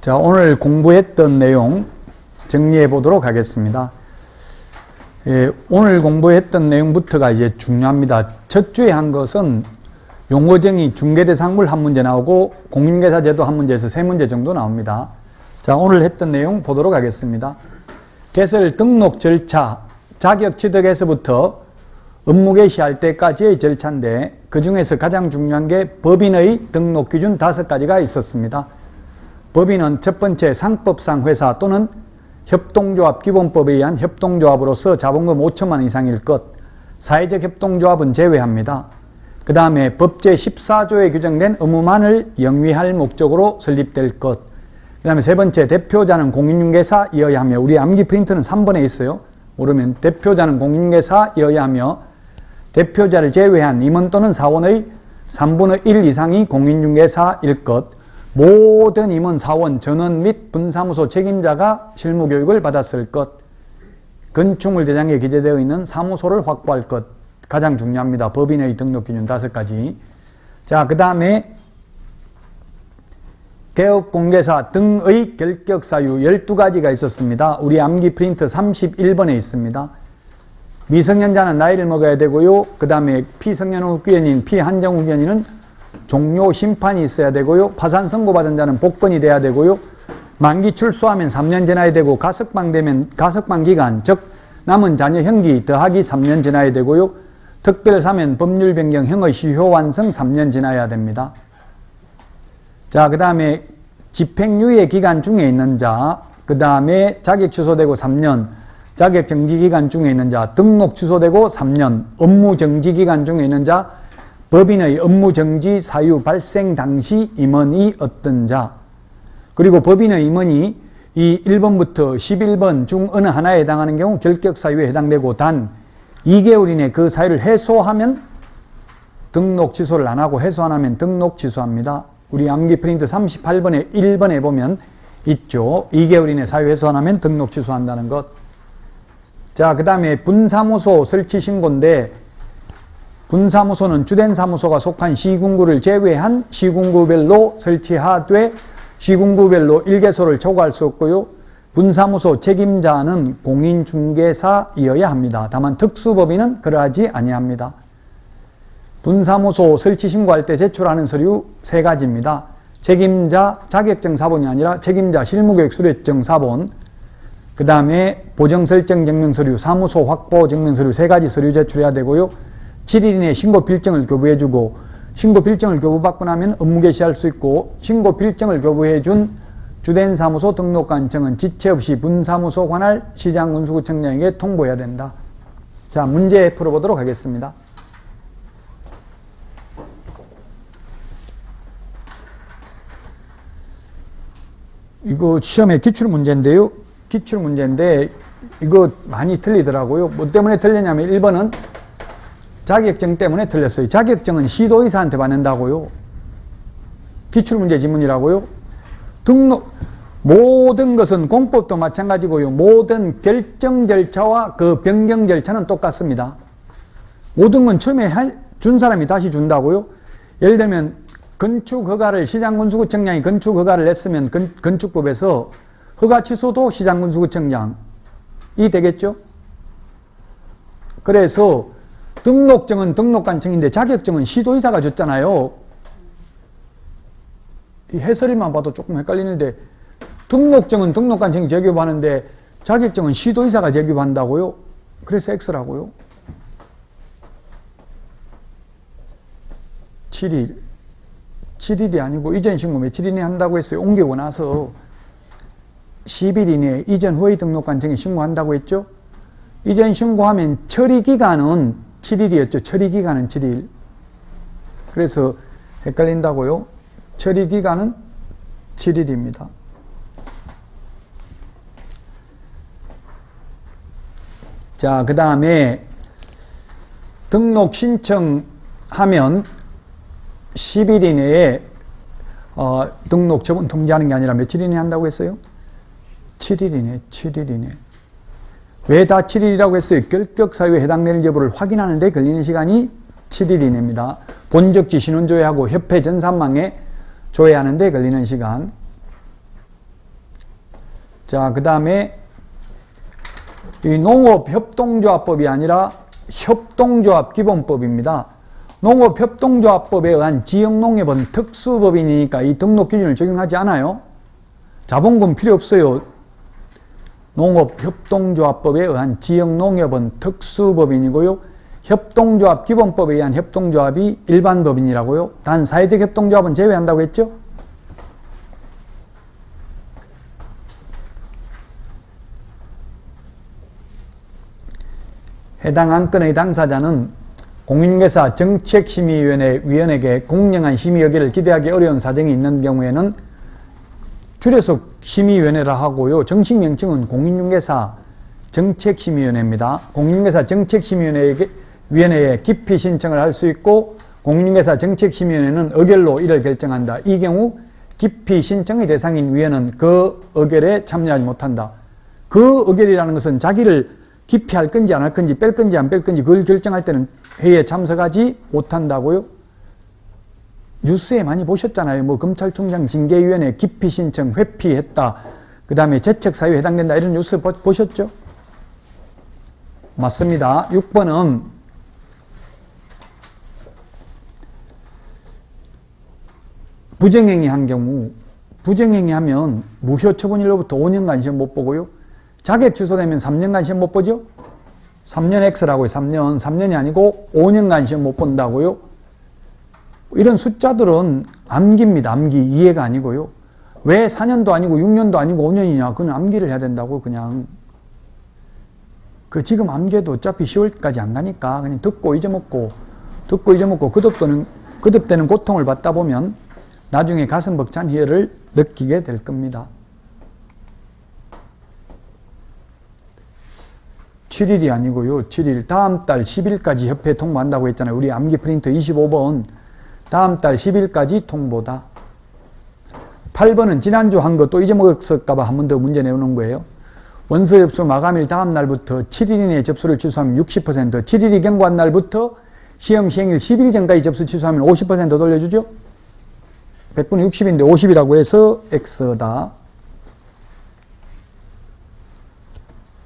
자, 오늘 공부했던 내용 정리해 보도록 하겠습니다. 오늘 공부했던 내용부터가 이제 중요합니다. 첫 주에 한 것은 용어정의 중개대상물 한 문제 나오고 공인중개사제도 한 문제에서 세 문제 정도 나옵니다. 자, 오늘 했던 내용 보도록 하겠습니다. 개설 등록 절차, 자격 취득에서부터 업무 개시할 때까지의 절차인데 그 중에서 가장 중요한 게 법인의 등록 기준 5가지가 있었습니다. 법인은 첫 번째 상법상 회사 또는 협동조합 기본법에 의한 협동조합으로서 자본금 5천만 원 이상일 것, 사회적 협동조합은 제외합니다. 그 다음에 법 제14조에 규정된 의무만을 영위할 목적으로 설립될 것. 그 다음에 세 번째, 대표자는 공인중개사이어야 하며, 우리 암기 프린트는 3번에 있어요. 모르면 대표자는 공인중개사이어야 하며 대표자를 제외한 임원 또는 사원의 3분의 1 이상이 공인중개사일 것, 모든 임원, 사원, 전원 및 분사무소 책임자가 실무교육을 받았을 것, 건축물 대장에 기재되어 있는 사무소를 확보할 것, 가장 중요합니다. 법인의 등록기준 5가지. 자, 그 다음에 개업공개사 등의 결격사유 12가지가 있었습니다. 우리 암기 프린트 31번에 있습니다. 미성년자는 나이를 먹어야 되고요. 그 다음에 피성년 후기현인, 피한정 후기현인은 종료 심판이 있어야 되고요. 파산 선고받은 자는 복권이 돼야 되고요. 만기 출소하면 3년 지나야 되고, 가석방 되면 가석방 기간, 즉 남은 자녀 형기 더하기 3년 지나야 되고요. 특별사면 법률 변경 형의 시효 완성 3년 지나야 됩니다. 자, 그 다음에 집행유예 기간 중에 있는 자, 그 다음에 자격 취소되고 3년, 자격 정지 기간 중에 있는 자, 등록 취소되고 3년, 업무 정지 기간 중에 있는 자, 법인의 업무 정지 사유 발생 당시 임원이 어떤 자, 그리고 법인의 임원이 이 1번부터 11번 중 어느 하나에 해당하는 경우 결격 사유에 해당되고 단 2개월 이내 그 사유를 해소하면 등록 취소를 안 하고 해소 안 하면 등록 취소합니다. 우리 암기 프린트 38번에 1번에 보면 있죠. 2개월 이내 사유 해소 안 하면 등록 취소한다는 것. 자, 그 다음에 분사무소 설치 신고인데, 분사무소는 주된 사무소가 속한 시군구를 제외한 시군구별로 설치하되 시군구별로 1개소를 초과할 수 없고요. 분사무소 책임자는 공인중개사이어야 합니다. 다만 특수법인은 그러하지 아니합니다. 분사무소 설치 신고할 때 제출하는 서류 3가지입니다. 책임자 자격증 사본이 아니라 책임자 실무교육 수료증 사본, 그 다음에 보정설정 증명서류, 사무소 확보 증명서류 3가지 서류 제출해야 되고요. 7일 이내에 신고 필증을 교부해주고, 신고 필증을 교부받고 나면 업무 개시할 수 있고, 신고 필증을 교부해준 주된 사무소 등록관청은 지체 없이 분사무소 관할 시장군수구청장에게 통보해야 된다. 자, 문제 풀어보도록 하겠습니다. 이거 시험에 기출문제인데요. 기출문제인데 이거 많이 틀리더라고요. 뭐 때문에 틀리냐면 1번은 자격증 때문에 틀렸어요. 자격증은 시도의사한테 받는다고요. 기출문제 지문이라고요. 모든 것은 공법도 마찬가지고요. 모든 결정 절차와 그 변경 절차는 똑같습니다. 모든 건 처음에 준 사람이 다시 준다고요. 예를 들면 건축허가를 시장군수구청장이 건축허가를 냈으면 건축법에서 허가 취소도 시장군수구청장이 되겠죠. 그래서 등록증은 등록관청인데 자격증은 시도의사가 줬잖아요. 이 해설이만 봐도 조금 헷갈리는데, 등록증은 등록관청이 제기하는데 자격증은 시도의사가 제기한다고요? 그래서 X라고요. 7일이 아니고 이전 신고 며칠 이내에 한다고 했어요. 옮기고 나서 10일 이내에 이전 후의 등록관청에 신고한다고 했죠. 이전 신고하면 처리기간은 7일이었죠. 처리기간은 7일. 그래서 헷갈린다고요. 처리기간은 7일입니다. 자, 그 다음에 등록 신청하면 10일 이내에 등록 처분 통지하는 게 아니라 며칠 이내에 한다고 했어요? 7일 이내, 7일 이내. 왜 다 7일이라고 했어요? 결격 사유에 해당되는 여부를 확인하는 데 걸리는 시간이 7일 이내입니다. 본적지 신원조회하고 협회 전산망에 조회하는 데 걸리는 시간. 자, 그 다음에 이 농업협동조합법이 아니라 협동조합기본법입니다. 농업협동조합법에 의한 지역농협은 특수법인이니까 이 등록기준을 적용하지 않아요. 자본금 필요 없어요. 농업협동조합법에 의한 지역농협은 특수법인이고요. 협동조합기본법에 의한 협동조합이 일반법인이라고요. 단 사회적 협동조합은 제외한다고 했죠. 해당 안건의 당사자는 공인중개사 정책심의위원회에게 공정한 심의 여기를 기대하기 어려운 사정이 있는 경우에는 줄여서 심의위원회라 하고요. 정식 명칭은 공인중개사 정책심의위원회입니다. 공인중개사 정책심의위원회에 기피 신청을 할 수 있고 공인중개사 정책심의위원회는 의결로 이를 결정한다. 이 경우 기피 신청의 대상인 위원은 그 의결에 참여하지 못한다. 그 의결이라는 것은 자기를 기피할 건지 안 할 건지 뺄 건지 안 뺄 건지 그걸 결정할 때는 회의에 참석하지 못한다고요. 뉴스에 많이 보셨잖아요. 뭐 검찰총장 징계위원회 기피 신청 회피했다. 그 다음에 재척사유에 해당된다. 이런 뉴스 보셨죠? 맞습니다. 6번은 부정행위 한 경우 부정행위 하면 무효 처분일로부터 5년간 시험 못 보고요. 자격 취소되면 3년간 시험 못 보죠? 3년 X라고요. 3년. 3년이 아니고 5년간 시험 못 본다고요. 이런 숫자들은 암기입니다. 암기. 이해가 아니고요. 왜 4년도 아니고 6년도 아니고 5년이냐. 그건 암기를 해야 된다고 그냥. 지금 암기해도 어차피 10월까지 안 가니까 그냥 듣고 잊어먹고 거듭되는 고통을 받다 보면 나중에 가슴 벅찬 희열을 느끼게 될 겁니다. 7일이 아니고요. 7일 다음 달 10일까지 협회에 통보한다고 했잖아요. 우리 암기 프린터 25번 다음 달 10일까지 통보다. 8번은 지난주 한 거 또 잊어먹었을까 봐 한 번 더 문제 내오는 거예요. 원서 접수 마감일 다음 날부터 7일 이내에 접수를 취소하면 60%, 7일이 경과한 날부터 시험 시행일 10일 전까지 접수 취소하면 50% 돌려주죠. 100분의 60인데 50이라고 해서 X다.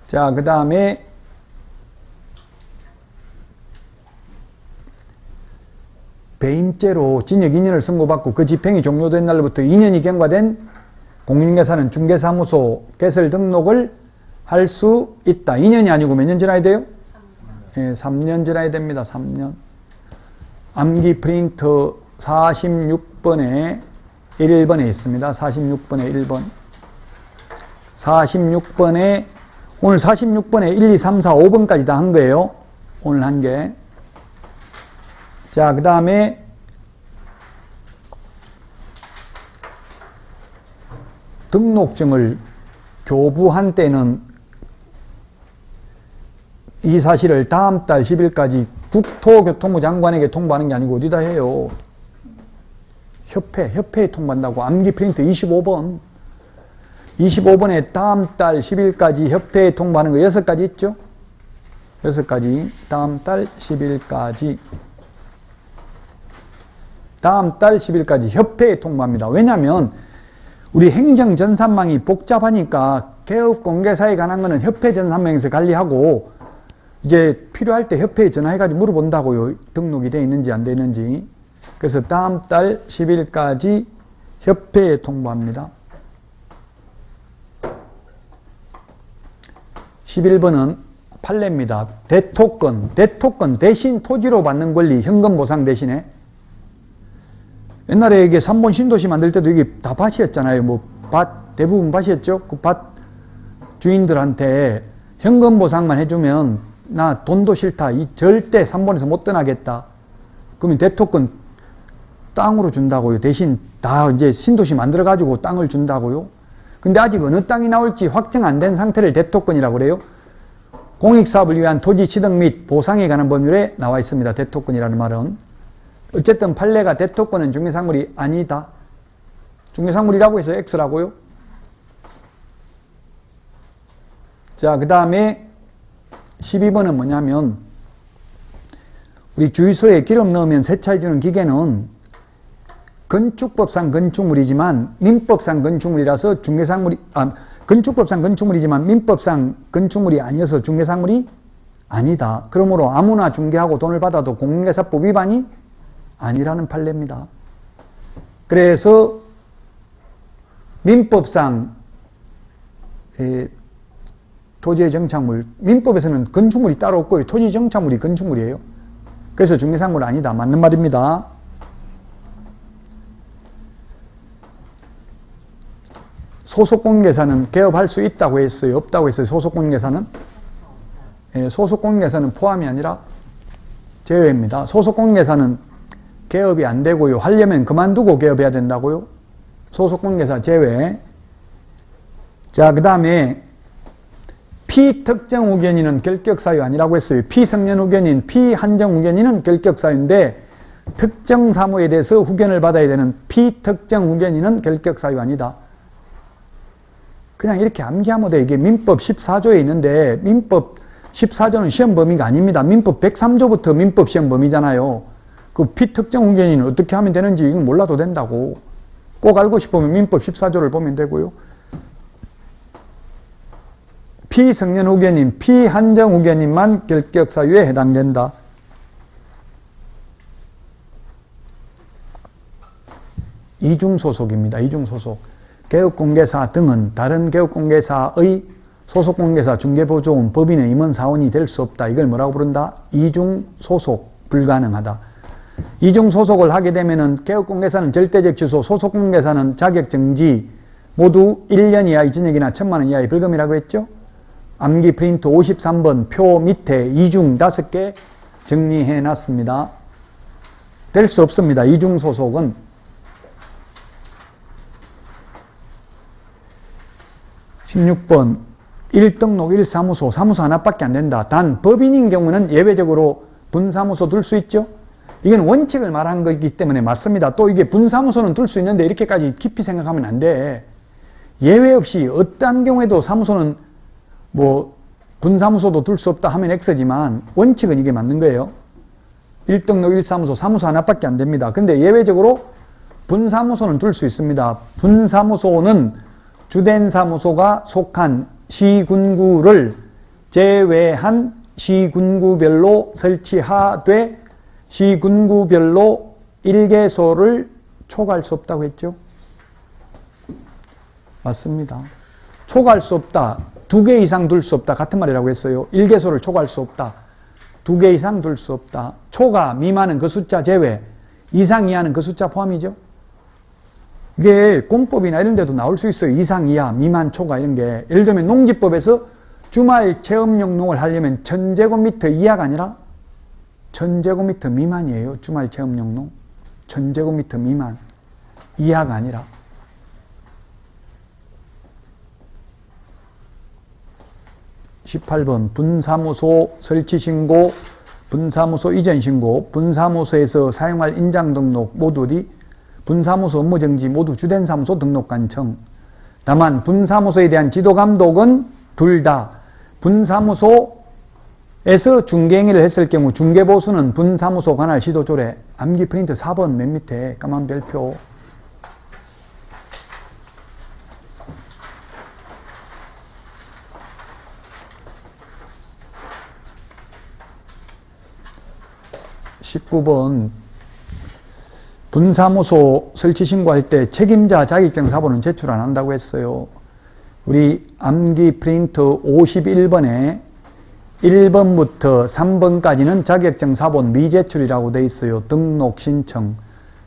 자, 그 다음에 배임죄로 징역 2년을 선고받고 그 집행이 종료된 날부터 2년이 경과된 공인중개사는 중개사무소 개설 등록을 할 수 있다. 2년이 아니고 몇 년 지나야 돼요? 3년. 3년 지나야 됩니다. 3년. 암기 프린터 46번에 1번에 있습니다. 46번에 1번. 46번에 오늘 46번에 1, 2, 3, 4, 5번까지 다 한 거예요. 오늘 한 게. 자, 그 다음에 등록증을 교부한 때는 이 사실을 다음 달 10일까지 국토교통부 장관에게 통보하는 게 아니고 어디다 해요? 협회에 통보한다고. 암기 프린트 25번. 25번에 다음 달 10일까지 협회에 통보하는 거 6가지 있죠? 6가지. 다음 달 10일까지. 다음 달 10일까지 협회에 통보합니다. 왜냐하면 우리 행정전산망이 복잡하니까 개업공개사에 관한 거는 협회 전산망에서 관리하고 이제 필요할 때 협회에 전화해가지고 물어본다고요. 등록이 돼 있는지 안 돼 있는지. 그래서 다음 달 10일까지 협회에 통보합니다. 11번은 판례입니다. 대토권 대신 토지로 받는 권리 현금 보상 대신에. 옛날에 이게 3번 신도시 만들 때도 이게 다 밭이었잖아요. 뭐 밭 대부분 밭이었죠. 그 밭 주인들한테 현금 보상만 해주면 나 돈도 싫다. 절대 3번에서 못 떠나겠다. 그러면 대토권 땅으로 준다고요. 대신 다 이제 신도시 만들어 가지고 땅을 준다고요. 근데 아직 어느 땅이 나올지 확정 안 된 상태를 대토권이라고 그래요. 공익사업을 위한 토지 취득 및 보상에 관한 법률에 나와 있습니다. 대토권이라는 말은. 어쨌든 판례가 대토권은 중개사물이 아니다. 중개사물이라고 해서 X라고요. 자, 그 다음에 12번은 뭐냐면 우리 주유소에 기름 넣으면 세차해주는 기계는 건축법상 건축물이지만 민법상 건축물이라서 건축법상 건축물이지만 민법상 건축물이 아니어서 중개사물이 아니다. 그러므로 아무나 중개하고 돈을 받아도 공인중개사법 위반이 아니라는 판례입니다. 그래서 민법상 토지의 정착물, 민법에서는 건축물이 따로 없고요. 토지 정착물이 건축물이에요. 그래서 중개사물 아니다. 맞는 말입니다. 소속공인중개사는 개업할 수 있다고 했어요? 없다고 했어요? 소속공인중개사는? 소속공인중개사는 포함이 아니라 제외입니다. 소속공인중개사는 개업이 안 되고요. 하려면 그만두고 개업해야 된다고요? 소속공인중개사 제외. 자, 그 다음에 피특정 후견인은 결격사유 아니라고 했어요. 피성년 후견인, 피한정 후견인은 결격사유인데 특정 사무에 대해서 후견을 받아야 되는 피특정 후견인은 결격사유 아니다. 그냥 이렇게 암기하면 돼. 이게 민법 14조에 있는데 민법 14조는 시험 범위가 아닙니다. 민법 103조부터 민법 시험 범위잖아요. 그 피특정 후견인은 어떻게 하면 되는지 이건 몰라도 된다고. 꼭 알고 싶으면 민법 14조를 보면 되고요. 피성년 후견인, 피한정 후견인만 결격사유에 해당된다. 이중소속입니다. 이중소속. 개업공개사 등은 다른 개업공개사의 소속공개사, 중개보조원, 법인의 임원사원이 될 수 없다. 이걸 뭐라고 부른다? 이중소속, 불가능하다. 이중소속을 하게 되면은 개업공개사는 절대적 취소, 소속공개사는 자격정지, 모두 1년 이하의 징역이나 1,000만 원 이하의 벌금이라고 했죠? 암기 프린트 53번 표 밑에 이중 5개 정리해 놨습니다. 될 수 없습니다. 이중소속은. 16번 1등록 1사무소, 사무소 하나밖에 안 된다. 단 법인인 경우는 예외적으로 분사무소 둘 수 있죠. 이건 원칙을 말하는 거기 때문에 맞습니다. 또 이게 분사무소는 둘 수 있는데 이렇게까지 깊이 생각하면 안 돼. 예외 없이 어떠한 경우에도 사무소는 뭐 분사무소도 둘 수 없다 하면 X지만 원칙은 이게 맞는 거예요. 1등록 1사무소, 사무소 하나밖에 안 됩니다. 근데 예외적으로 분사무소는 둘 수 있습니다. 분사무소는 주된 사무소가 속한 시군구를 제외한 시군구별로 설치하되 시군구별로 1개소를 초과할 수 없다고 했죠. 맞습니다. 초과할 수 없다. 2개 이상 둘 수 없다. 같은 말이라고 했어요. 1개소를 초과할 수 없다. 2개 이상 둘 수 없다. 초과, 미만은 그 숫자 제외, 이상, 이하는 그 숫자 포함이죠. 이게 공법이나 이런 데도 나올 수 있어요. 이상, 이하, 미만, 초과 이런 게. 예를 들면 농지법에서 주말 체험용 농을 하려면 1000제곱미터 이하가 아니라 1000제곱미터 미만이에요. 주말 체험용 농. 1000제곱미터 미만. 이하가 아니라. (18번) 분사무소 설치신고, 분사무소 이전신고, 분사무소에서 사용할 인장등록 모두 어디? 분사무소 업무정지 모두 주된 사무소 등록관청. 다만 분사무소에 대한 지도감독은 둘 다 분사무소에서 중개행위를 했을 경우 중개보수는 분사무소 관할 지도조례. 암기 프린트 4번 맨 밑에 까만 별표. (19번) 분사무소 설치 신고할 때 책임자 자격증 사본은 제출 안 한다고 했어요. 우리 암기 프린트 51번에 1번부터 3번까지는 자격증 사본 미제출이라고 되어 있어요. 등록 신청,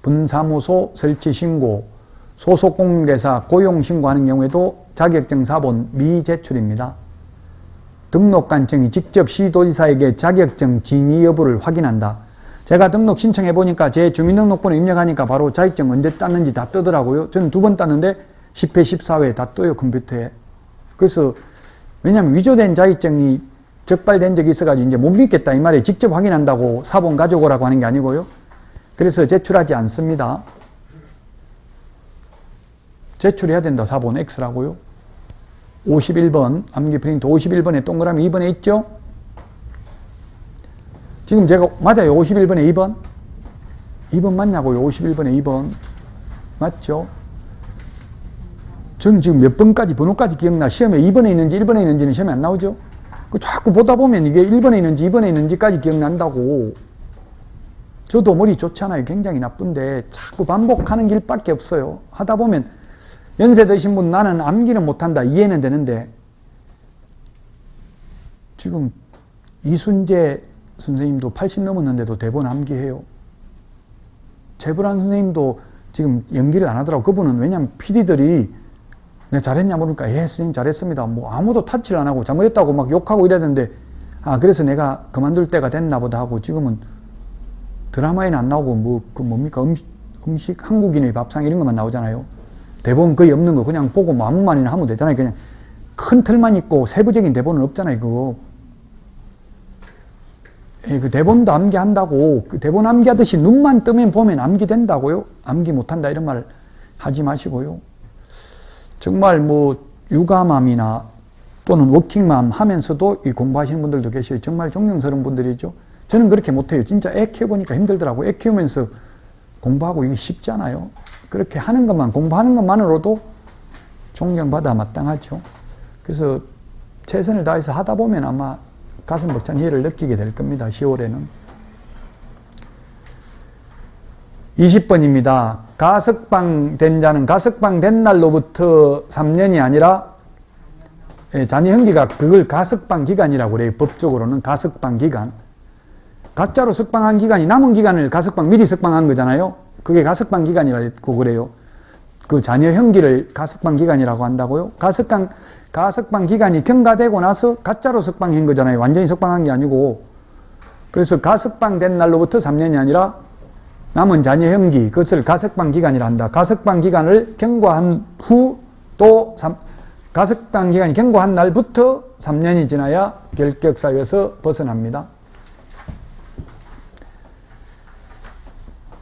분사무소 설치 신고, 소속공개사 고용 신고하는 경우에도 자격증 사본 미제출입니다. 등록관청이 직접 시도지사에게 자격증 진위 여부를 확인한다. 제가 등록 신청해 보니까 제 주민등록번호 입력하니까 바로 자격증 언제 땄는지 다 뜨더라고요. 저는 2번 땄는데 10회, 14회 다 떠요, 컴퓨터에. 그래서 왜냐하면 위조된 자격증이 적발된 적이 있어가지고 이제 못 믿겠다 이 말에 직접 확인한다고 사본 가져오라고 하는 게 아니고요. 그래서 제출하지 않습니다. 제출해야 된다, 사본 X라고요. 51번 암기 프린트 51번에 동그라미 2번에 있죠? 지금 제가 맞아요. 51번에 2번? 2번 맞냐고요. 51번에 2번. 맞죠? 전 지금 몇 번까지 번호까지 기억나. 시험에 2번에 있는지 1번에 있는지는 시험에 안 나오죠. 그 자꾸 보다 보면 이게 1번에 있는지 2번에 있는지까지 기억난다고. 저도 머리 좋지 않아요. 굉장히 나쁜데 자꾸 반복하는 길밖에 없어요. 하다 보면 연세 드신 분 나는 암기는 못한다. 이해는 되는데 지금 이순재 선생님도 80 넘었는데도 대본 암기해요. 최불안 선생님도 지금 연기를 안 하더라고. 그분은 왜냐면 PD들이 내가 잘했냐 물으니까 예 선생님 잘했습니다. 뭐 아무도 타치를 안 하고 잘못했다고 막 욕하고 이래야 되는데 아 그래서 내가 그만둘 때가 됐나 보다 하고 지금은 드라마에는 안 나오고 뭐 그 뭡니까 음식 한국인의 밥상 이런 것만 나오잖아요. 대본 거의 없는 거 그냥 보고 뭐 아무 말이나 하면 되잖아요. 그냥 큰 틀만 있고 세부적인 대본은 없잖아요. 그거. 예, 그 대본도 암기한다고 그 대본 암기하듯이 눈만 뜨면 보면 암기된다고요. 암기 못한다 이런 말 하지 마시고요. 정말 뭐 육아맘이나 또는 워킹맘 하면서도 이 공부하시는 분들도 계셔요. 정말 존경스러운 분들이죠. 저는 그렇게 못해요. 진짜 애 키워보니까 힘들더라고요. 애 키우면서 공부하고 이게 쉽지 않아요. 그렇게 하는 것만 공부하는 것만으로도 존경받아 마땅하죠. 그래서 최선을 다해서 하다 보면 아마 가슴 벅찬 희열을 느끼게 될 겁니다. 10월에는. 20번입니다. 가석방 된 자는 가석방 된 날로부터 3년이 아니라 자녀 형기가 그걸 가석방 기간이라고 그래요. 법적으로는 가석방 기간. 가짜로 석방한 기간이 남은 기간을 가석방 미리 석방한 거잖아요. 그게 가석방 기간이라고 그래요. 그 자녀 형기를 가석방 기간이라고 한다고요. 가석방 기간이 경과되고 나서 가짜로 석방한 거잖아요. 완전히 석방한 게 아니고. 그래서 가석방된 날로부터 3년이 아니라 남은 자녀 형기, 그것을 가석방 기간이라 한다. 가석방 기간을 경과한 후 또 가석방 기간이 경과한 날부터 3년이 지나야 결격사유에서 벗어납니다.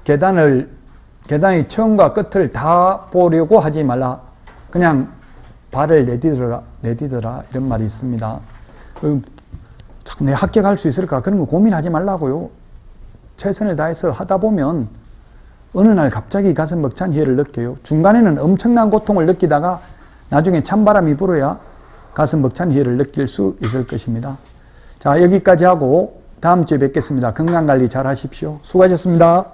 계단의 처음과 끝을 다 보려고 하지 말라. 그냥 발을 내디더라 이런 말이 있습니다. 자꾸 내 합격할 수 있을까? 그런 거 고민하지 말라고요. 최선을 다해서 하다 보면 어느 날 갑자기 가슴 벅찬 희열을 느껴요. 중간에는 엄청난 고통을 느끼다가 나중에 찬바람이 불어야 가슴 벅찬 희열을 느낄 수 있을 것입니다. 자, 여기까지 하고 다음 주에 뵙겠습니다. 건강관리 잘 하십시오. 수고하셨습니다.